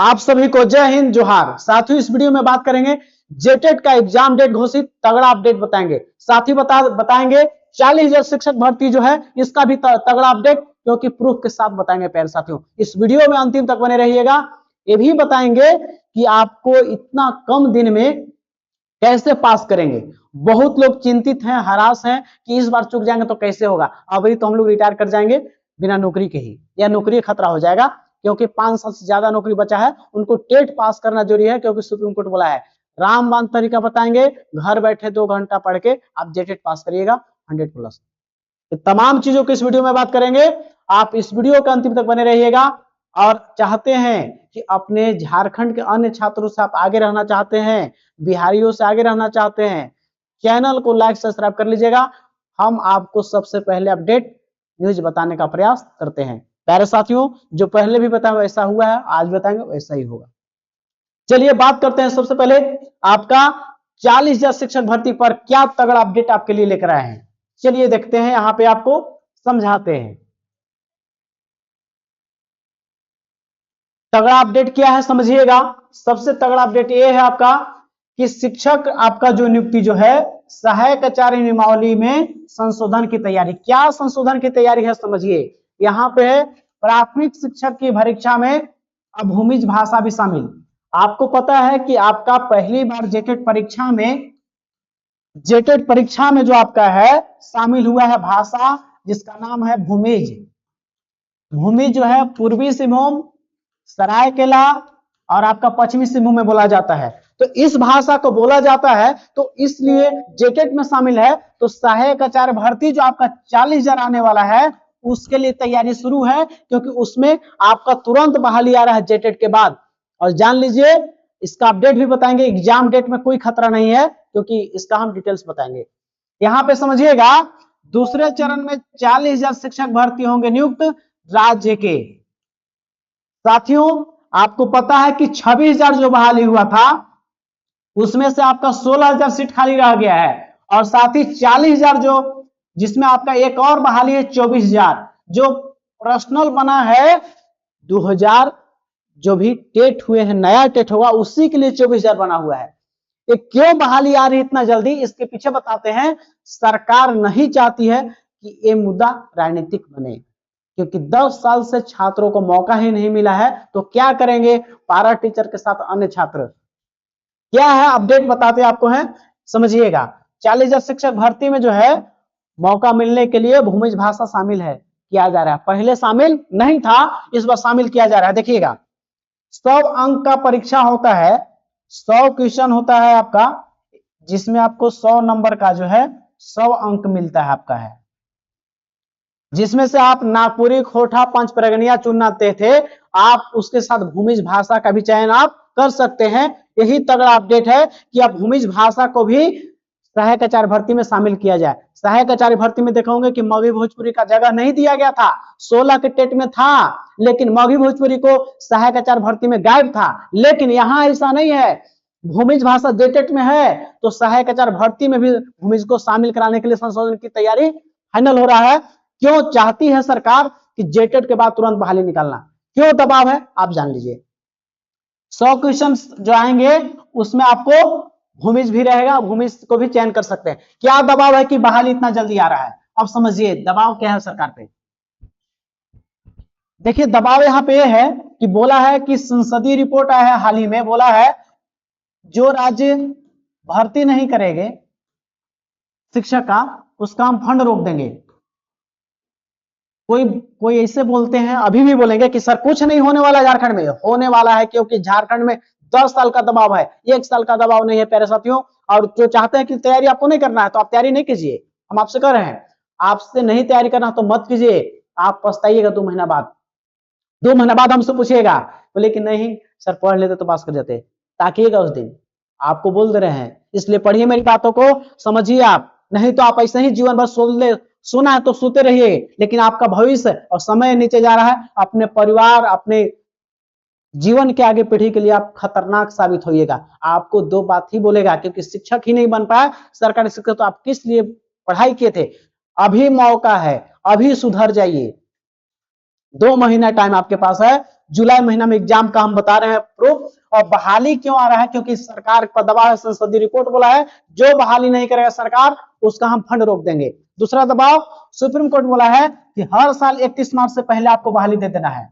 आप सभी को जय हिंद जोहार। साथियों, इस वीडियो में बात करेंगे जेटेट का एग्जाम डेट घोषित, तगड़ा अपडेट बताएंगे। साथ ही बताएंगे 40,000 शिक्षक भर्ती जो है इसका भी तगड़ा अपडेट, क्योंकि प्रूफ के साथ बताएंगे। प्यारे साथियों, इस वीडियो में अंतिम तक बने रहिएगा। ये भी बताएंगे कि आपको इतना कम दिन में कैसे पास करेंगे। बहुत लोग चिंतित हैं, हरास हैं कि इस बार चूक जाएंगे तो कैसे होगा। अभी तो हम लोग रिटायर कर जाएंगे बिना नौकरी के ही, या नौकरी खतरा हो जाएगा, क्योंकि 5 साल से ज्यादा नौकरी बचा है। उनको टेट पास करना जरूरी है, क्योंकि सुप्रीम कोर्ट बोला है। रामबाण तरीका बताएंगे, घर बैठे 2 घंटा पढ़ के आप जेटेट पास करिएगा 100+। तमाम चीजों की इस वीडियो में बात करेंगे। आप इस वीडियो के अंतिम तक बने रहिएगा। और चाहते हैं कि अपने झारखंड के अन्य छात्रों से आप आगे रहना चाहते हैं, बिहारियों से आगे रहना चाहते हैं, चैनल को लाइक सब्सक्राइब कर लीजिएगा। हम आपको सबसे पहले अपडेट न्यूज बताने का प्रयास करते हैं। प्यारे साथियों, जो पहले भी बताया वैसा हुआ है, आज बताएंगे वैसा ही होगा। चलिए बात करते हैं। सबसे पहले आपका 40,000 शिक्षक भर्ती पर क्या तगड़ा अपडेट आपके लिए लेकर आए हैं, चलिए देखते हैं। यहां पे आपको समझाते हैं तगड़ा अपडेट क्या है, समझिएगा। सबसे तगड़ा अपडेट ये है आपका कि शिक्षक आपका जो नियुक्ति जो है, सहायक आचार्य नियमावली में संशोधन की तैयारी। क्या संशोधन की तैयारी है, समझिए। यहाँ पे प्राथमिक शिक्षक की परीक्षा में अब भूमिज भाषा भी शामिल। आपको पता है कि आपका पहली बार जेटेट परीक्षा में जो आपका है शामिल हुआ है भाषा, जिसका नाम है भूमिज। भूमिज जो है पूर्वी सिंहभूम, सरायकेला और आपका पश्चिमी सिंहभूम में बोला जाता है। तो इस भाषा को बोला जाता है, तो इसलिए जेटेट में शामिल है। तो सहायक आचार्य भर्ती जो आपका 40,000 आने वाला है, उसके लिए तैयारी शुरू है, क्योंकि उसमें आपका तुरंत बहाली आ रहा है जेटेट के बाद। और जान लीजिए, इसका अपडेट भी बताएंगे। एग्जाम डेट में कोई खतरा नहीं है, क्योंकि इसका हम डिटेल्स बताएंगे। यहां पे समझिएगा, दूसरे चरण में 40,000 शिक्षक भर्ती होंगे नियुक्त राज्य के। साथियों, आपको पता है कि 26,000 जो बहाली हुआ था, उसमें से आपका 16,000 सीट खाली रह गया है। और साथ ही 40,000 जो जिसमें आपका एक और बहाली है 24,000, जो पर्सनल बना है 2000 जो भी टेट हुए हैं, नया टेट होगा उसी के लिए 24,000 बना हुआ है। ये क्यों बहाली आ रही है इतना जल्दी, इसके पीछे बताते हैं। सरकार नहीं चाहती है कि ये मुद्दा राजनीतिक बने, क्योंकि 10 साल से छात्रों को मौका ही नहीं मिला है। तो क्या करेंगे पारा टीचर के साथ अन्य छात्र। क्या है अपडेट बताते आपको है, समझिएगा। 40,000 शिक्षक भर्ती में जो है मौका मिलने के लिए भूमिज भाषा शामिल है, किया जा रहा है। पहले शामिल नहीं था, इस बार शामिल किया जा रहा है। देखिएगा, 100 अंक का परीक्षा होता है, 100 क्वेश्चन होता है आपका, जिसमें आपको 100 नंबर का जो है 100 अंक मिलता है आपका है, जिसमें से आप नागपुरी, खोटा, पंच परगनिया चुनते थे। आप उसके साथ भूमिज भाषा का भी चयन आप कर सकते हैं। यही तगड़ा अपडेट है कि आप भूमिज भाषा को भी सहायक आचार्य भर्ती में शामिल किया जाए। सहायक आचार्य भर्ती में देखोगे कि मगही भोजपुरी का जगह नहीं दिया गया था। 16 के टेट में था, लेकिन मगही भोजपुरी को सहायक आचार्य भर्ती में गायब था। लेकिन यहां ऐसा नहीं है, भूमिज भाषा जेटेट में है, तो सहायक आचार्य भर्ती में भी भूमिज को शामिल कराने के लिए संशोधन की तैयारी फाइनल हो रहा है। क्यों चाहती है सरकार कि जेटेट के बाद तुरंत बहाली निकालना, क्यों दबाव है, आप जान लीजिए। 100 क्वेश्चन जो आएंगे उसमें आपको भूमिज भी रहेगा, भूमिज को भी चयन कर सकते हैं। क्या दबाव है कि बहाली इतना जल्दी आ रहा है, अब समझिए दबाव क्या है सरकार पे। देखिए, दबाव यहां पे है कि बोला है कि संसदीय रिपोर्ट आया है हाल ही में, बोला है जो राज्य भर्ती नहीं करेंगे शिक्षक का, उसका हम फंड रोक देंगे। कोई ऐसे बोलते हैं, अभी भी बोलेंगे कि सर कुछ नहीं होने वाला, झारखंड में होने वाला है, क्योंकि झारखंड में 10 साल का दबाव है, 1 साल का दबाव नहीं है प्यारे साथियों। और जो चाहते हैं कि तैयारी आपको नहीं करना है, तो आप तैयारी नहीं कीजिए। हम आपसे कह रहे हैं, आपसे नहीं तैयारी करना तो मत कीजिए, आप पछताइएगा 2 महीना बाद। 2 महीना बाद हमसे पूछिएगा, बोले कि नहीं सर पढ़ लेते तो पास कर जाते, ताकिएगा उस दिन। आपको बोल दे रहे हैं, इसलिए पढ़िए मेरी बातों को, समझिए आप। नहीं तो आप ऐसे ही जीवन भर सुना है तो सोते रहिए, लेकिन आपका भविष्य और समय नीचे जा रहा है। अपने परिवार, अपने जीवन के आगे पीढ़ी के लिए आप खतरनाक साबित होइएगा। आपको 2 बात ही बोलेगा, क्योंकि शिक्षक ही नहीं बन पाया सरकारी शिक्षक, तो आप किस लिए पढ़ाई किए थे। अभी मौका है, अभी सुधर जाइए। 2 महीना टाइम आपके पास है, जुलाई महीना में एग्जाम का हम बता रहे हैं प्रूफ। और बहाली क्यों आ रहा है, क्योंकि सरकार पर दबाव है, संसदीय रिपोर्ट बोला है जो बहाली नहीं करेगा सरकार उसका हम फंड रोक देंगे। दूसरा दबाव सुप्रीम कोर्ट बोला है कि हर साल 31 मार्च से पहले आपको बहाली दे देना है,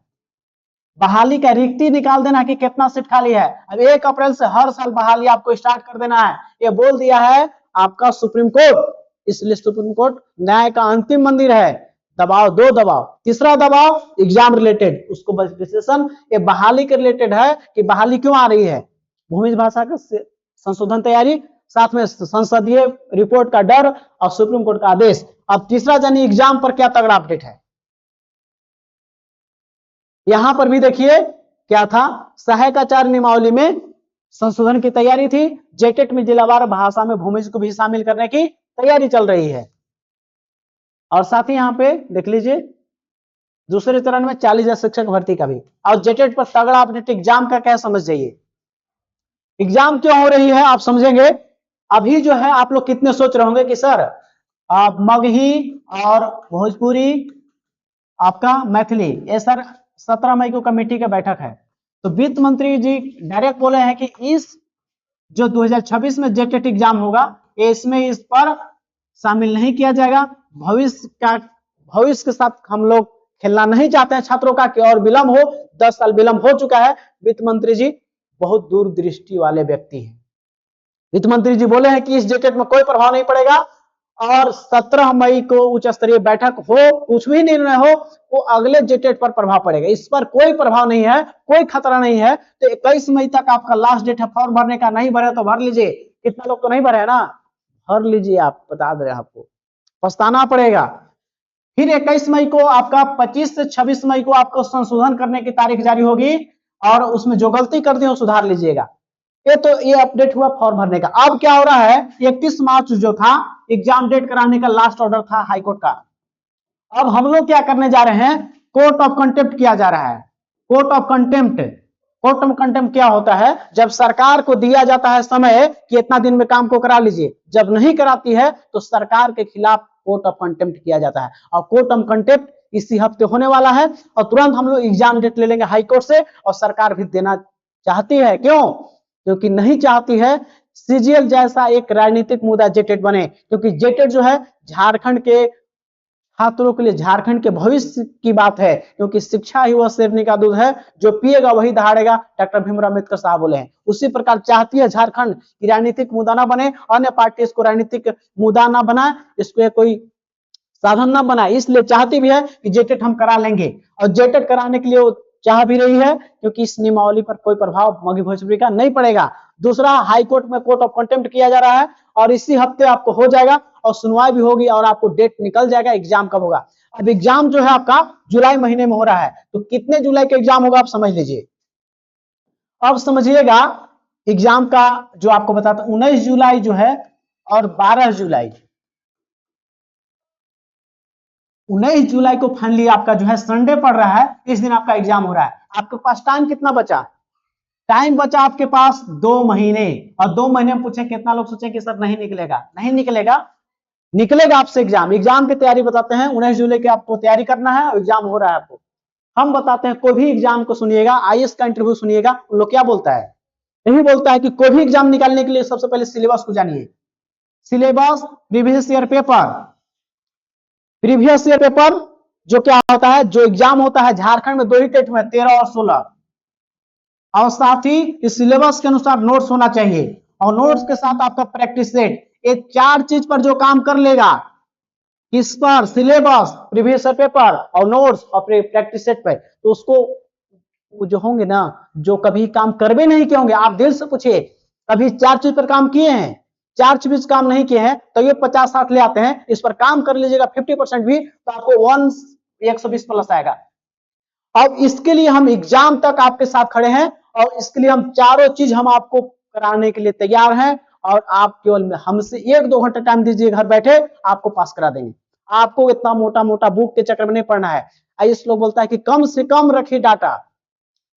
बहाली का रिक्ति निकाल देना कि कितना सीट खाली है। अब 1 अप्रैल से हर साल बहाली आपको स्टार्ट कर देना है, ये बोल दिया है आपका सुप्रीम कोर्ट। इसलिए सुप्रीम कोर्ट न्याय का अंतिम मंदिर है। दबाव 2 दबाव। तीसरा दबाव एग्जाम रिलेटेड, उसको विश्लेषण ये बहाली के रिलेटेड है कि बहाली क्यों आ रही है, भूमि भाषा का संशोधन तैयारी, साथ में संसदीय रिपोर्ट का डर और सुप्रीम कोर्ट का आदेश। अब तीसरा जानिए एग्जाम पर क्या तगड़ा अपडेट है। यहां पर भी देखिए क्या था, सहायक आचार्य नियमावली में संशोधन की तैयारी थी, जेटेट में जिलावार भाषा में भूमि को भी शामिल करने की तैयारी चल रही है। और साथ ही यहां पे देख लीजिए दूसरे चरण में 40,000 शिक्षक भर्ती का भी। और जेटेट पर तगड़ा अपडेट एग्जाम का क्या समझ जाइए, एग्जाम क्यों हो रही है आप समझेंगे। अभी जो है आप लोग कितने सोच रहे होंगे कि सर आप मगही और भोजपुरी आपका मैथिली ये सर 17 मई को कमेटी का बैठक है, तो वित्त मंत्री जी डायरेक्ट बोले हैं कि इस जो 2026 में जेटेट एग्जाम होगा इसमें इस पर शामिल नहीं किया जाएगा। भविष्य के साथ हम लोग खेलना नहीं चाहते हैं छात्रों का कि और विलंब हो, 10 साल विलंब हो चुका है। वित्त मंत्री जी बहुत दूरदृष्टि वाले व्यक्ति हैं। वित्त मंत्री जी बोले हैं कि इस जेटेट में कोई प्रभाव नहीं पड़ेगा और 17 मई को उच्च स्तरीय बैठक हो, कुछ भी निर्णय हो, वो अगले जेटेट पर प्रभाव पड़ेगा, इस पर कोई प्रभाव नहीं है, कोई खतरा नहीं है। तो 21 मई तक आपका लास्ट डेट है फॉर्म भरने का, नहीं भरे तो भर लीजिए। कितना लोग तो नहीं भरे है ना, भर लीजिए, आप बता दे रहे हैं आपको पछताना पड़ेगा। फिर 21 मई को आपका 25 से 26 मई को आपको संशोधन करने की तारीख जारी होगी और उसमें जो गलती कर दी हो सुधार लीजिएगा। ये अपडेट हुआ फॉर्म भरने का। अब क्या हो रहा है, 31 मार्च जो था एग्जाम डेट कराने का लास्ट ऑर्डर था हाईकोर्ट का। अब हम लोग क्या करने जा रहे हैं, कोर्ट ऑफ कंटेम्प्ट किया जा रहा है। Court of contempt, court of contempt क्या होता है, जब सरकार को दिया जाता है समय कि इतना दिन में काम को करा लीजिए, जब नहीं कराती है तो सरकार के खिलाफ कोर्ट ऑफ कंटेम्प्ट किया जाता है। और कोर्ट ऑफ कंटेम्प्ट इसी हफ्ते होने वाला है और तुरंत हम लोग एग्जाम डेट ले लेंगे हाईकोर्ट से। और सरकार भी देना चाहती है, क्यों, क्योंकि नहीं चाहती है सीजीएल जैसा एक राजनीतिक मुद्दा जेटेट बने, क्योंकि जेटेट जो है झारखंड के छात्रों के लिए, झारखंड के भविष्य की बात है, क्योंकि शिक्षा ही वह शेरनी का दूध है, जो पिएगा वही दहाड़ेगा, डॉक्टर भीमराव अम्बेडकर साहब बोले हैं। उसी प्रकार चाहती है झारखंड की राजनीतिक मुद्दा ना बने, अन्य पार्टी इसको राजनीतिक मुद्दा ना बनाए, इसको कोई साधन ना बनाए, इसलिए चाहती भी है कि जेटेट हम करा लेंगे। और जेटेट कराने के लिए वो चाह भी रही है, क्योंकि इस नियमावली पर कोई प्रभाव मगही भोजपुरी का नहीं पड़ेगा। दूसरा, हाईकोर्ट में कोर्ट ऑफ कंटेम्प्ट किया जा रहा है और इसी हफ्ते आपको हो जाएगा और सुनवाई भी होगी और आपको डेट निकल जाएगा एग्जाम कब होगा। अब एग्जाम जो है आपका जुलाई महीने में हो रहा है, तो कितने जुलाई का एग्जाम होगा आप समझ लीजिए। अब समझिएगा एग्जाम का जो आपको बताता 19 जुलाई जो है और 12 जुलाई, 19 जुलाई को फाइनली आपका जो है संडे पड़ रहा है, इस दिन आपका एग्जाम हो रहा है। आपके पास टाइम कितना बचा, टाइम बचा आपके पास 2 महीने। और 2 महीने में पूछे कितना लोग सोचे कि सर नहीं निकलेगा, नहीं निकलेगा, निकलेगा आपसे एग्जाम। एग्जाम की तैयारी बताते हैं, 19 जुलाई की आपको तैयारी करना है और एग्जाम हो रहा है आपको। हम बताते हैं, कोई भी एग्जाम को सुनिएगा, आईएएस का इंटरव्यू सुनिएगा, उन लोग क्या बोलता है, यही बोलता है कि कोई भी एग्जाम निकालने के लिए सबसे पहले सिलेबस को जानिए। Syllabus, previous year paper, previous year paper जो क्या होता है, जो एग्जाम होता है झारखंड में 2 ही टेट में 13 और 16, और साथ ही इस सिलेबस के अनुसार नोट्स होना चाहिए और नोट्स के साथ आपका प्रैक्टिस सेट। ये 4 चीज पर जो काम कर लेगा, किस पर, सिलेबस, प्रीवियस ईयर पेपर और नोट्स और प्रैक्टिस सेट पे, तो उसको जो होंगे ना, जो कभी काम कर भी नहीं किए होंगे, आप दिल से पूछिए कभी 4 चीज पर काम किए हैं, 4 चीज काम नहीं किए हैं तो ये 50-60 ले आते हैं। इस पर काम कर लीजिएगा 50% भी, तो आपको 120 प्लस आएगा। अब इसके लिए हम एग्जाम तक आपके साथ खड़े हैं और इसके लिए हम चारों चीज हम आपको कराने के लिए तैयार हैं। और आप केवल हमसे 1-2 घंटे टाइम दीजिए, घर बैठे आपको पास करा देंगे। आपको इतना मोटा मोटा बुक के चक्कर में नहीं पढ़ना है। आईएएस लोग बोलता है कि कम से कम रखिए डाटा,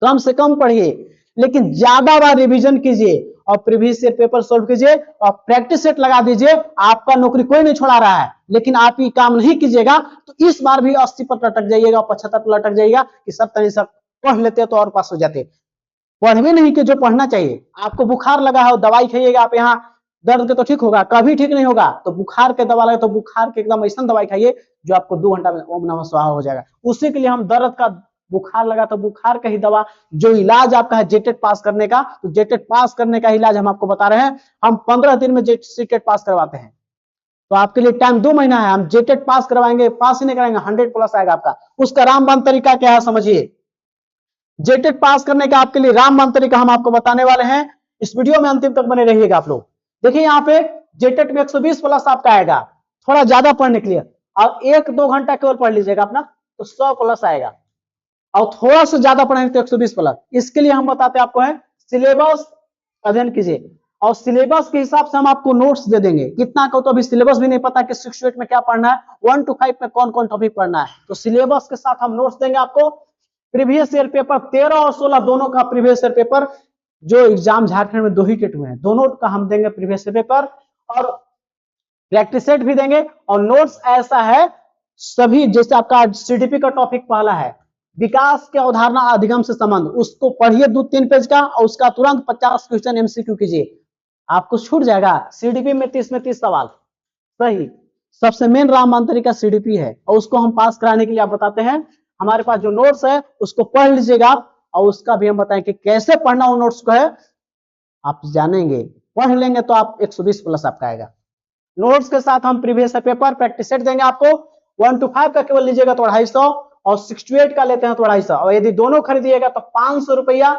कम से कम पढ़िए, लेकिन ज्यादा बार रिवीजन कीजिए और प्रीवियस ईयर पेपर सॉल्व कीजिए और प्रैक्टिस सेट लगा दीजिए। आपका नौकरी कोई नहीं छोड़ा रहा है, लेकिन आप ये काम नहीं कीजिएगा तो इस बार भी 80 पर लटक जाइएगा, 75 पर लटक जाइएगा कि सब तनी सब पढ़ लेते तो और पास हो जाते। पढ़ भी नहीं कि जो पढ़ना चाहिए। आपको बुखार लगा है, दवाई खाइएगा आप, यहाँ दर्द के तो ठीक होगा, कभी ठीक नहीं होगा। तो बुखार के दवा लगे तो बुखार के एकदम ऐसा दवाई खाइए जो आपको 2 घंटा में ओम नमः स्वाहा हो जाएगा। उसी के लिए हम दर्द का, बुखार लगा तो बुखार का ही दवा, जो इलाज आपका है जेटेट पास करने का, तो जेटेट पास करने का इलाज हम आपको बता रहे हैं। हम 15 दिन में जेटेट पास करवाते हैं। तो आपके लिए टाइम 2 महीना है, हम जेटेट पास करवाएंगे, पास ही नहीं कराएंगे, 100+ आएगा आपका। उसका रामबाण तरीका क्या है समझिए। जेटेट पास करने का आपके लिए रामबाण तरीका हम आपको बताने वाले हैं। इस वीडियो में अंतिम तक बने रहिएगा आप लोग। देखिए यहाँ पे जेटेट में 120+ आपका आएगा, थोड़ा ज्यादा पढ़ने के लिए, और 1-2 घंटा केवल पढ़ लीजिएगा अपना तो 100+ आएगा, और थोड़ा सा ज्यादा पढ़ेंगे तो 120+। इसके लिए हम बताते आपको है सिलेबस अध्ययन कीजिए, और सिलेबस के हिसाब से हम आपको नोट्स दे देंगे। कितना को तो अभी सिलेबस भी नहीं पता कि 6 to 8 में क्या पढ़ना है, 1 to 5 में कौन कौन टॉपिक पढ़ना है। तो सिलेबस के साथ हम नोट्स देंगे आपको। प्रीवियस ईयर पेपर 13 और 16 दोनों का प्रीवियस ईयर पेपर, जो एग्जाम झारखंड में 2 ही टेट हुए हैं, दोनों का हम देंगे प्रीवियस ईयर पेपर, और प्रैक्टिस सेट भी देंगे। और नोट्स ऐसा है सभी, जैसे आपका सीडीपी का टॉपिक पहला है विकास के अवधारणा अधिगम से संबंध, उसको पढ़िए 2-3 पेज का, और उसका तुरंत 50 क्वेश्चन एमसीक्यू कीजिए, आपको छूट जाएगा। सीडीपी में 30 सवाल सही। सबसे मेन रामबाण तरीका सीडीपी है, और उसको हम पास कराने के लिए आप बताते हैं हमारे पास जो नोट्स है उसको पढ़ लीजिएगा आप, और उसका भी हम बताएं कि कैसे पढ़ना वो नोट्स को है, आप जानेंगे। पढ़ लेंगे तो आप 120+ आपका आएगा। नोट्स के साथ हम प्रीवियस पेपर प्रैक्टिस सेट देंगे आपको। 1 to 5 का केवल लीजिएगा तो 250, और 6 to 8 का लेते हैं तो 250, और यदि दोनों खरीदिएगा तो 500 रुपया,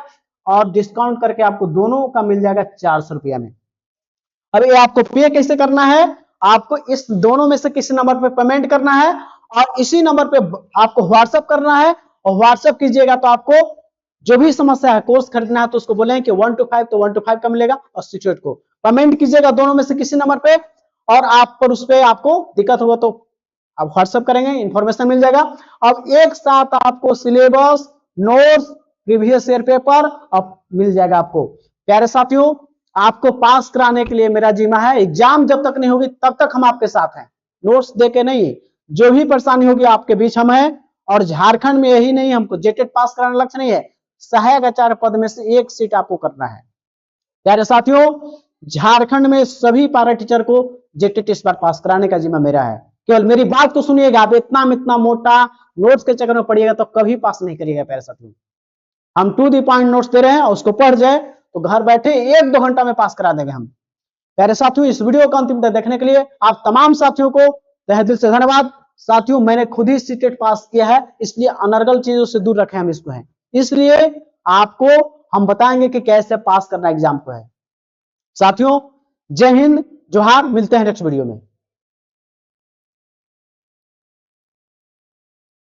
और डिस्काउंट करके आपको दोनों का मिल जाएगा 400 रुपया में। अब ये आपको पे कैसे करना है, आपको इस दोनों में से किसी नंबर पे पेमेंट करना है, और इसी नंबर पे आपको व्हाट्सएप करना है, और व्हाट्सएप कीजिएगा तो आपको जो भी समस्या है, कोर्स खरीदना है तो उसको बोलेंगे कि 1 to 5 तो 1 to 5 का मिलेगा, और 6 to 8 को पेमेंट कीजिएगा दोनों में से किसी नंबर पे, और आप पर उस पर आपको दिक्कत होगा तो आप व्हाट्सएप करेंगे, इंफॉर्मेशन मिल जाएगा। अब एक साथ आपको syllabus, notes, previous year paper अब मिल जाएगा आपको। प्यारे साथियों, आपको पास कराने के लिए मेरा जिम्मा है। एग्जाम जब तक नहीं होगी तब तक हम आपके साथ हैं, नोट्स देके नहीं। जो भी परेशानी होगी आपके बीच हम हैं, और झारखंड में यही नहीं, हमको जेटेट पास कराना लक्ष्य नहीं है, सहायक आचार्य पद में से 1 सीट आपको करना है। प्यारे साथियों, झारखंड में सभी पैरा टीचर को जेटेट इस बार पास कराने का जिम्मा मेरा है। केवल मेरी बात को सुनिएगा, आप इतना मोटा नोट्स के चक्कर में पढ़िएगा तो कभी पास नहीं करिएगा। प्यारे साथियों, हम टू द पॉइंट नोट्स दे रहे हैं, और उसको पढ़ जाए तो घर बैठे 1-2 घंटा में पास करा देंगे हम। प्यारे साथियों, इस वीडियो को अंतिम तक देखने के लिए आप तमाम साथियों को तहे दिल से धन्यवाद। साथियों, मैंने खुद ही सीटेट पास किया है, इसलिए अनर्गल चीजों से दूर रखे हम इसको हैं, इसलिए आपको हम बताएंगे कि कैसे पास करना एग्जाम को है। साथियों, जय हिंद, जोहार, मिलते हैं नेक्स्ट वीडियो में।